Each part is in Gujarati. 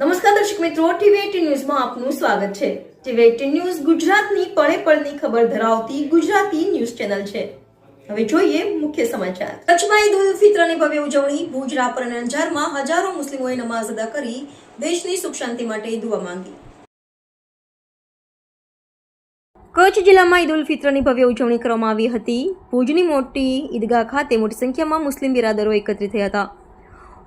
નમસ્કાર દર્શક મિત્રો, ટીવી18 ન્યૂઝમાં આપનું સ્વાગત છે। ટીવી18 ન્યૂઝ ગુજરાતની પળે પળની ખબર ધરાવતી ગુજરાતી ન્યૂઝ ચેનલ છે। હવે જોઈએ મુખ્ય સમાચાર। કચ્છમાં ઈદ ઉલ ફિત્રની ભવ્ય ઉજવણી। ભુજ, રાપર અને અંજારમાં હજારો મુસ્લિમોએ નમાઝ અદા કરી દેશની સુખ શાંતિ માટે દુઆ માંગી। કચ્છ જિલ્લામાં ઈદ ઉલ ફિત્રની ભવ્ય ઉજવણી કરવામાં આવી હતી। ભુજની મોટી ઈદગાહ ખાતે મોટી સંખ્યામાં મુસ્લિમ બિરાદરો એકત્રિત થયા હતા।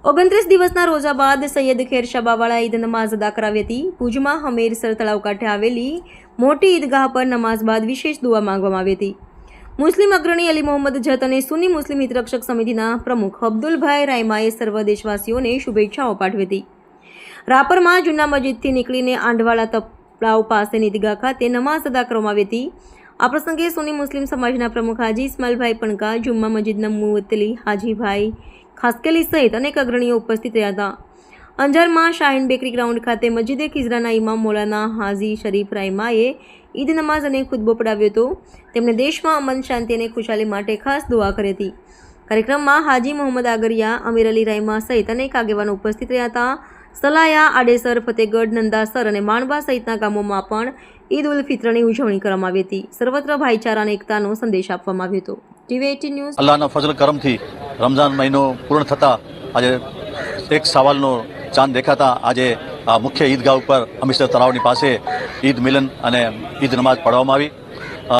29 દિવસના રોઝા બાદ સૈયદ ખેરશા બાવાળા ઈદ નમાઝ અદા કરાવી હતી। ભુજમાં હમીરસર તળાવ કાંઠે આવેલી મોટી ઈદગાહ પર નમાઝ બાદ વિશેષ દુઆ માંગવામાં આવી હતી। મુસ્લિમ અગ્રણી અલી મોહમ્મદ જત અને સુન્ની મુસ્લિમ હિતરક્ષક સમિતિના પ્રમુખ અબ્દુલભાઈ રાયમાએ સર્વ દેશવાસીઓને શુભેચ્છાઓ પાઠવી હતી। રાપરમાં જૂના મસ્જિદથી નીકળીને આંઢવાળા તળાવ પાસેની ઈદગાહ ખાતે નમાઝ અદા કરવામાં આવી હતી। આ પ્રસંગે સુન્ની મુસ્લિમ સમાજના પ્રમુખ હાજી ઇસ્માઇલભાઈ પણકા, જુમ્મા મસ્જિદના મુવત્તલી હાજીભાઈ ખાસકેલી સહિત અનેક અગ્રણીઓ ઉપસ્થિત રહ્યા હતા। અંજારમાં શાહીન બેકરી ગ્રાઉન્ડ ખાતે મસ્જિદે ખિઝરાના ઇમામ મૌલાના હાજી શરીફ રાયમાએ ઈદ નમાઝ અને ખુતબો પઢાવ્યો હતો। તેમણે દેશમાં અમન, શાંતિ અને ખુશાલી માટે ખાસ દુઆ કરી હતી। કાર્યક્રમમાં હાજી મોહમ્મદ આગરિયા, અમીર અલી રાયમા સહિત અનેક આગેવાનો ઉપસ્થિત રહ્યા હતા। સલાયા, આડેસર, ફતેગઢ, નંદાસર અને માણબા સહિતના ગામોમાં પણ ઈદ ઉલ ફિત્રની ઉજવણી કરવામાં આવી હતી। સર્વત્ર ભાઈચારા અને એકતાનો સંદેશ આપવામાં આવ્યો હતો। ટીવી18 ન્યૂઝ। અલ્લાહના ફજલ કરમથી રમઝાન મહિનો પૂર્ણ થતા આજે એક સવાલનો ચાંદ દેખાતા આજે મુખ્ય ઈદગાહ ઉપર હમીરસર તળાવની પાસે ઈદ મિલન અને ઈદ નમાઝ પઢવામાં આવી।